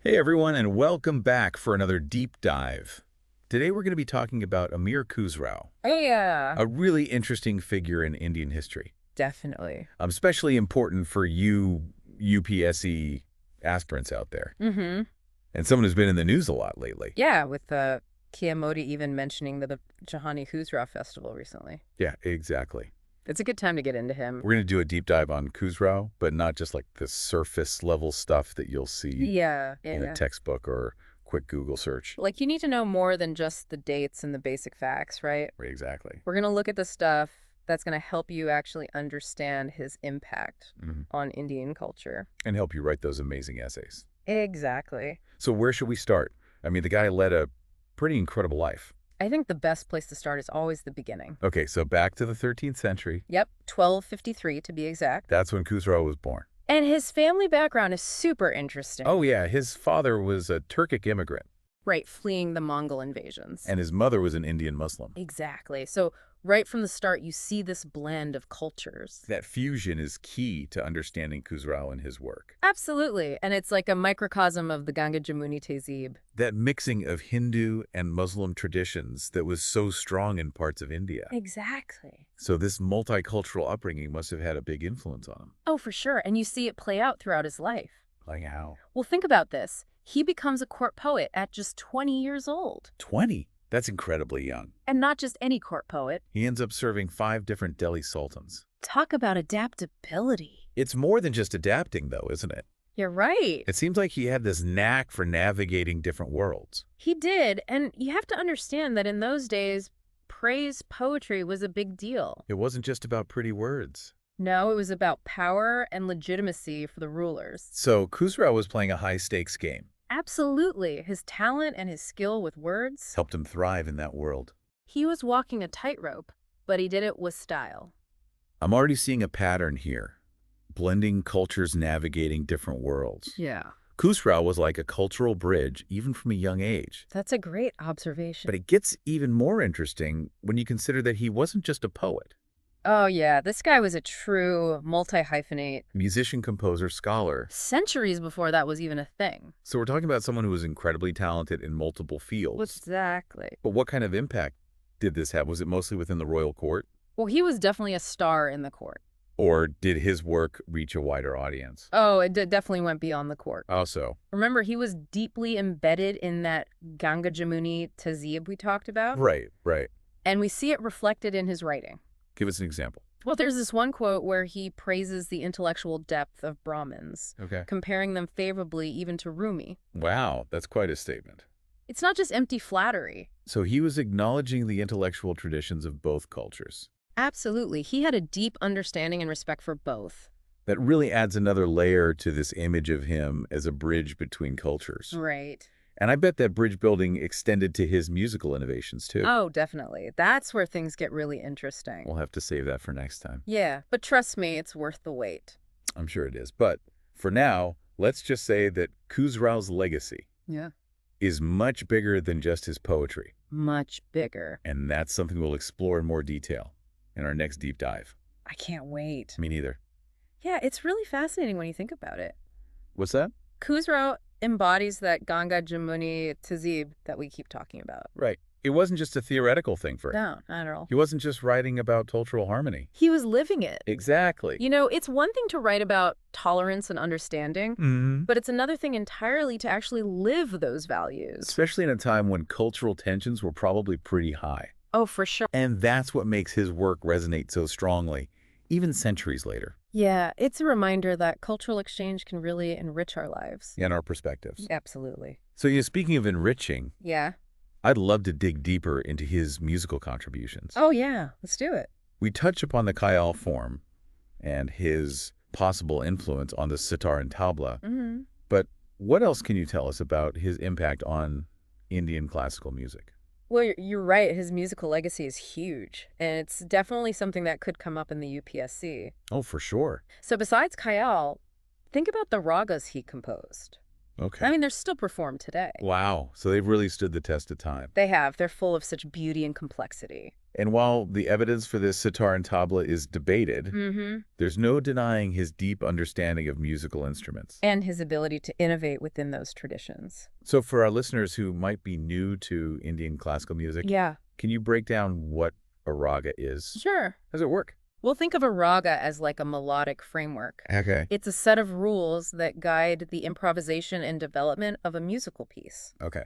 Hey everyone, and welcome back for another deep dive. Today we're going to be talking about Amir Khusrau, Oh, yeah. a really interesting figure in Indian history. Definitely. Especially important for you UPSC aspirants out there, Mm-hmm. and someone who's been in the news a lot lately. Yeah, with Kia Modi even mentioning the Jahani Khusrau Festival recently. Yeah, exactly. It's a good time to get into him. We're going to do a deep dive on Khusrau, but not just like the surface level stuff that you'll see in a textbook or quick Google search. Like, you need to know more than just the dates and the basic facts, right? Exactly. We're going to look at the stuff that's going to help you actually understand his impact on Indian culture. And help you write those amazing essays. Exactly. So where should we start? I mean, the guy led a pretty incredible life. I think the best place to start is always the beginning. Okay, so back to the 13th century. Yep, 1253 to be exact. That's when Khusrau was born. And his family background is super interesting. Oh yeah, his father was a Turkic immigrant. Right, fleeing the Mongol invasions. And his mother was an Indian Muslim. Exactly. So right from the start, you see this blend of cultures. That fusion is key to understanding Khusrau and his work. Absolutely. And it's like a microcosm of the Ganga Jamuni Tehzeeb. That mixing of Hindu and Muslim traditions that was so strong in parts of India. Exactly. So this multicultural upbringing must have had a big influence on him. Oh, for sure. And you see it play out throughout his life. Like how? Well, think about this. He becomes a court poet at just 20 years old. 20? That's incredibly young. And not just any court poet. He ends up serving 5 different Delhi Sultans. Talk about adaptability. It's more than just adapting, though, isn't it? You're right. It seems like he had this knack for navigating different worlds. He did. And you have to understand that in those days, praise poetry was a big deal. It wasn't just about pretty words. No, it was about power and legitimacy for the rulers. So Khusrau was playing a high-stakes game. Absolutely. His talent and his skill with words. Helped him thrive in that world. He was walking a tightrope, but he did it with style. I'm already seeing a pattern here. Blending cultures, navigating different worlds. Yeah. Khusrau was like a cultural bridge, even from a young age. That's a great observation. But it gets even more interesting when you consider that he wasn't just a poet. Oh, yeah. This guy was a true multi-hyphenate. Musician, composer, scholar. Centuries before that was even a thing. So we're talking about someone who was incredibly talented in multiple fields. Exactly. But what kind of impact did this have? Was it mostly within the royal court? Well, he was definitely a star in the court. Or did his work reach a wider audience? Oh, it definitely went beyond the court. Also. Remember, he was deeply embedded in that Ganga Jamuni Tehzeeb we talked about. Right. And we see it reflected in his writing. Give us an example. Well, there's this one quote where he praises the intellectual depth of Brahmins, Okay. comparing them favorably even to Rumi. Wow, that's quite a statement. It's not just empty flattery. So he was acknowledging the intellectual traditions of both cultures. Absolutely. He had a deep understanding and respect for both. That really adds another layer to this image of him as a bridge between cultures. Right. And I bet that bridge building extended to his musical innovations, too. Oh, definitely. That's where things get really interesting. We'll have to save that for next time. Yeah, but trust me, it's worth the wait. I'm sure it is. But for now, let's just say that Khusrau's legacy is much bigger than just his poetry. Much bigger. And that's something we'll explore in more detail in our next deep dive. I can't wait. Me neither. Yeah, it's really fascinating when you think about it. What's that? Khusrau embodies that Ganga Jamuni Tehzeeb that we keep talking about. Right. It wasn't just a theoretical thing for him. No, not at all. He wasn't just writing about cultural harmony. He was living it. Exactly. You know, it's one thing to write about tolerance and understanding, but it's another thing entirely to actually live those values. Especially in a time when cultural tensions were probably pretty high. Oh, for sure. And that's what makes his work resonate so strongly, even centuries later. Yeah, it's a reminder that cultural exchange can really enrich our lives. And our perspectives. Absolutely. So, speaking of enriching, Yeah. I'd love to dig deeper into his musical contributions. Oh, yeah. Let's do it. We touch upon the Khayal form and his possible influence on the sitar and tabla. But what else can you tell us about his impact on Indian classical music? Well, you're right. His musical legacy is huge, and it's definitely something that could come up in the UPSC. Oh, for sure. So besides Khayal, think about the ragas he composed. Okay. I mean, they're still performed today. Wow. So they've really stood the test of time. They have. They're full of such beauty and complexity. And while the evidence for this sitar and tabla is debated, there's no denying his deep understanding of musical instruments. And his ability to innovate within those traditions. So for our listeners who might be new to Indian classical music, can you break down what a raga is? Sure. How does it work? We'll think of a raga as like a melodic framework. Okay. It's a set of rules that guide the improvisation and development of a musical piece. Okay.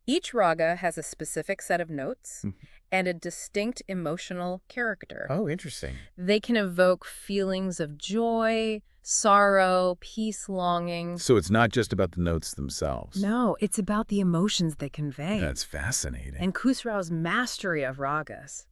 Each raga has a specific set of notes and a distinct emotional character. Oh, interesting. They can evoke feelings of joy, sorrow, peace, longing. So it's not just about the notes themselves. No, it's about the emotions they convey. That's fascinating. And Khusrau's mastery of ragas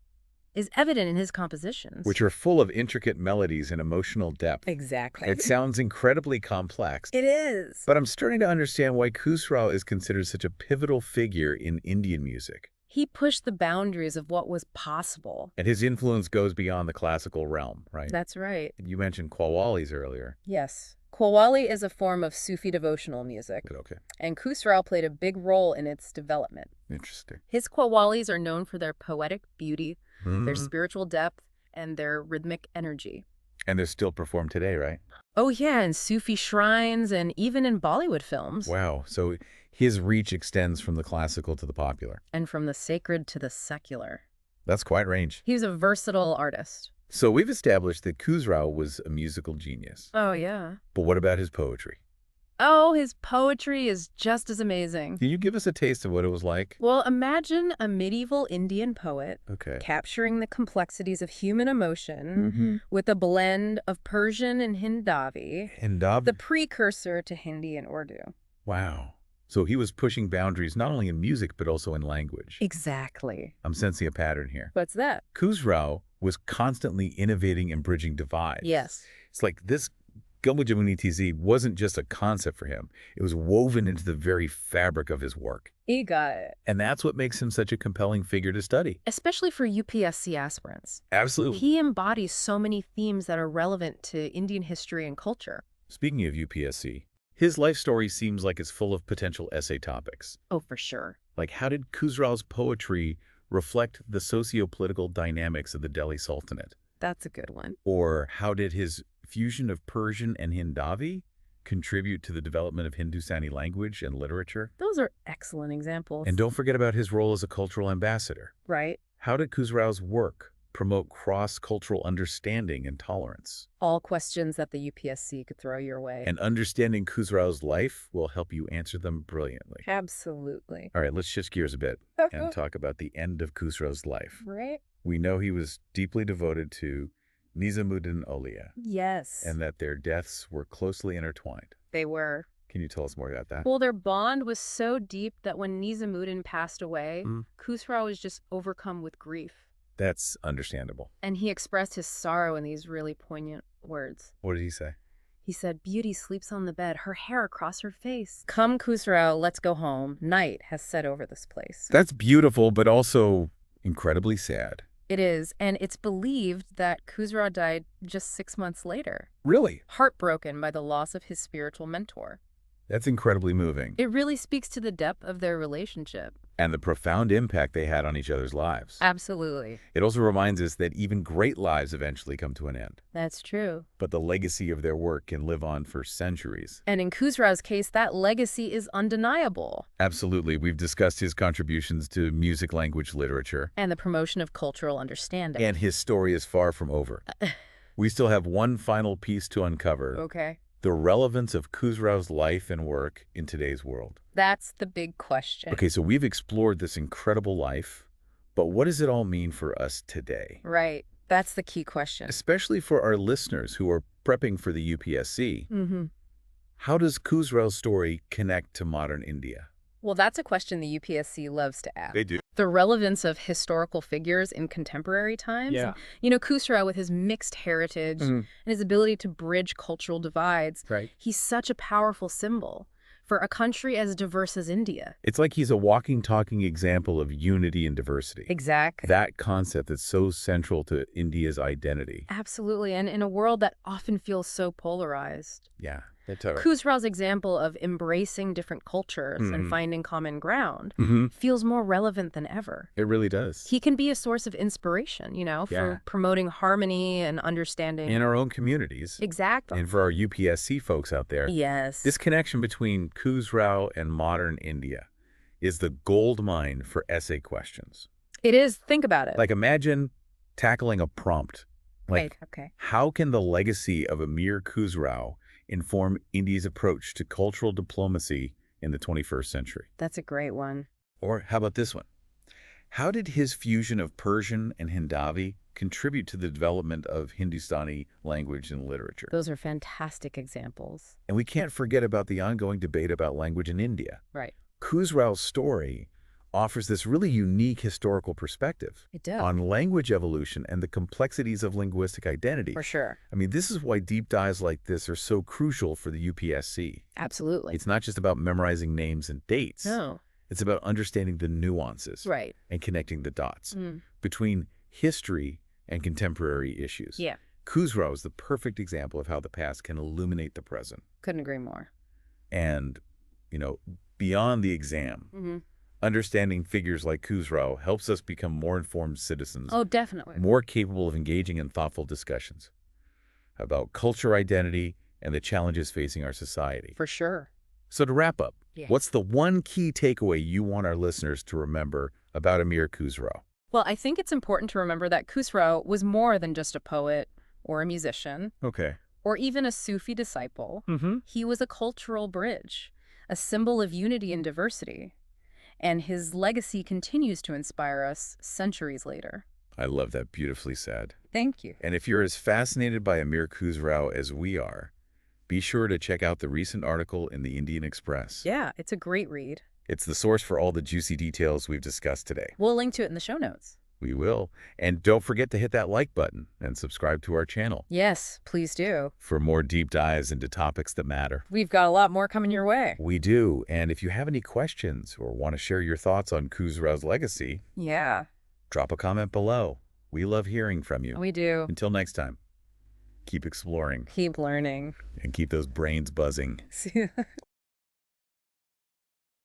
is evident in his compositions. Which are full of intricate melodies and emotional depth. Exactly. It sounds incredibly complex. It is. But I'm starting to understand why Khusrau is considered such a pivotal figure in Indian music. He pushed the boundaries of what was possible. And his influence goes beyond the classical realm, right? That's right. You mentioned Qawwalis earlier. Yes. Qawwali is a form of Sufi devotional music. Okay. And Khusrau played a big role in its development. Interesting. His Qawwalis are known for their poetic beauty, their spiritual depth, and their rhythmic energy. And they're still performed today, right? Oh, yeah, in Sufi shrines and even in Bollywood films. Wow. So his reach extends from the classical to the popular. And from the sacred to the secular. That's quite range. He was a versatile artist. So we've established that Khusrau was a musical genius. Oh, yeah. But what about his poetry? Oh, his poetry is just as amazing. Can you give us a taste of what it was like? Well, imagine a medieval Indian poet capturing the complexities of human emotion with a blend of Persian and Hindavi, the precursor to Hindi and Urdu. Wow. So he was pushing boundaries not only in music, but also in language. Exactly. I'm sensing a pattern here. What's that? Khusrau was constantly innovating and bridging divides. Yes. It's like this Nizamuddin wasn't just a concept for him. It was woven into the very fabric of his work. He got it. And that's what makes him such a compelling figure to study. Especially for UPSC aspirants. Absolutely. He embodies so many themes that are relevant to Indian history and culture. Speaking of UPSC, his life story seems like it's full of potential essay topics. Oh, for sure. Like, how did Khusrau's poetry reflect the socio-political dynamics of the Delhi Sultanate? That's a good one. Or how did his fusion of Persian and Hindavi contribute to the development of Hindustani language and literature? Those are excellent examples. And don't forget about his role as a cultural ambassador. Right. How did Khusrau's work promote cross-cultural understanding and tolerance? All questions that the UPSC could throw your way. And understanding Khusrau's life will help you answer them brilliantly. Absolutely. All right, let's shift gears a bit and talk about the end of Khusrau's life. Right. We know he was deeply devoted to Nizamuddin Auliya. Yes. And that their deaths were closely intertwined. They were. Can you tell us more about that? Well, their bond was so deep that when Nizamuddin passed away, Khusrau was just overcome with grief. That's understandable. And he expressed his sorrow in these really poignant words. What did he say? He said, "Beauty sleeps on the bed, her hair across her face. Come, Khusrau, let's go home. Night has set over this place." That's beautiful, but also incredibly sad. It is, and it's believed that Khusrau died just 6 months later. Really? Heartbroken by the loss of his spiritual mentor. That's incredibly moving. It really speaks to the depth of their relationship. And the profound impact they had on each other's lives. Absolutely. It also reminds us that even great lives eventually come to an end. That's true. But the legacy of their work can live on for centuries. And in Khusrau's case, that legacy is undeniable. Absolutely. We've discussed his contributions to music, language, literature. And the promotion of cultural understanding. And his story is far from over. We still have one final piece to uncover. Okay. The relevance of Khusrau's life and work in today's world. That's the big question. Okay, so we've explored this incredible life, but what does it all mean for us today? Right. That's the key question. Especially for our listeners who are prepping for the UPSC. How does Khusrau's story connect to modern India? Well, that's a question the UPSC loves to ask. They do. The relevance of historical figures in contemporary times. Yeah. You know, Khusrau, with his mixed heritage and his ability to bridge cultural divides, he's such a powerful symbol for a country as diverse as India. It's like he's a walking, talking example of unity and diversity. Exactly. That concept that's so central to India's identity. Absolutely. And in a world that often feels so polarized. Yeah. Khusrau's example of embracing different cultures and finding common ground feels more relevant than ever. It really does. He can be a source of inspiration, for promoting harmony and understanding. In our own communities. Exactly. And for our UPSC folks out there. Yes. This connection between Khusrau and modern India is the gold mine for essay questions. It is. Think about it. Like, imagine tackling a prompt. Like, okay. How can the legacy of Amir Khusrau inform India's approach to cultural diplomacy in the 21st century? That's a great one. Or how about this one? How did his fusion of Persian and Hindavi contribute to the development of Hindustani language and literature? Those are fantastic examples. And we can't forget about the ongoing debate about language in India. Right. Khusrau's story offers this really unique historical perspective on language evolution and the complexities of linguistic identity. For sure. I mean, this is why deep dives like this are so crucial for the UPSC. Absolutely. It's not just about memorizing names and dates. No. It's about understanding the nuances and connecting the dots between history and contemporary issues. Yeah. Khusrau is the perfect example of how the past can illuminate the present. Couldn't agree more. And, beyond the exam, understanding figures like Khusrau helps us become more informed citizens. Oh, definitely. More capable of engaging in thoughtful discussions about culture identity and the challenges facing our society. For sure. So to wrap up, what's the one key takeaway you want our listeners to remember about Amir Khusrau? Well, I think it's important to remember that Khusrau was more than just a poet or a musician. Okay. Or even a Sufi disciple. He was a cultural bridge, a symbol of unity and diversity. And his legacy continues to inspire us centuries later. I love that. Beautifully said. Thank you. And if you're as fascinated by Amir Khusrau as we are, be sure to check out the recent article in the Indian Express. Yeah, it's a great read. It's the source for all the juicy details we've discussed today. We'll link to it in the show notes. We will. And don't forget to hit that like button and subscribe to our channel. Yes, please do. For more deep dives into topics that matter. We've got a lot more coming your way. We do. And if you have any questions or want to share your thoughts on Khusrau's legacy, drop a comment below. We love hearing from you. We do. Until next time, keep exploring. Keep learning. And keep those brains buzzing.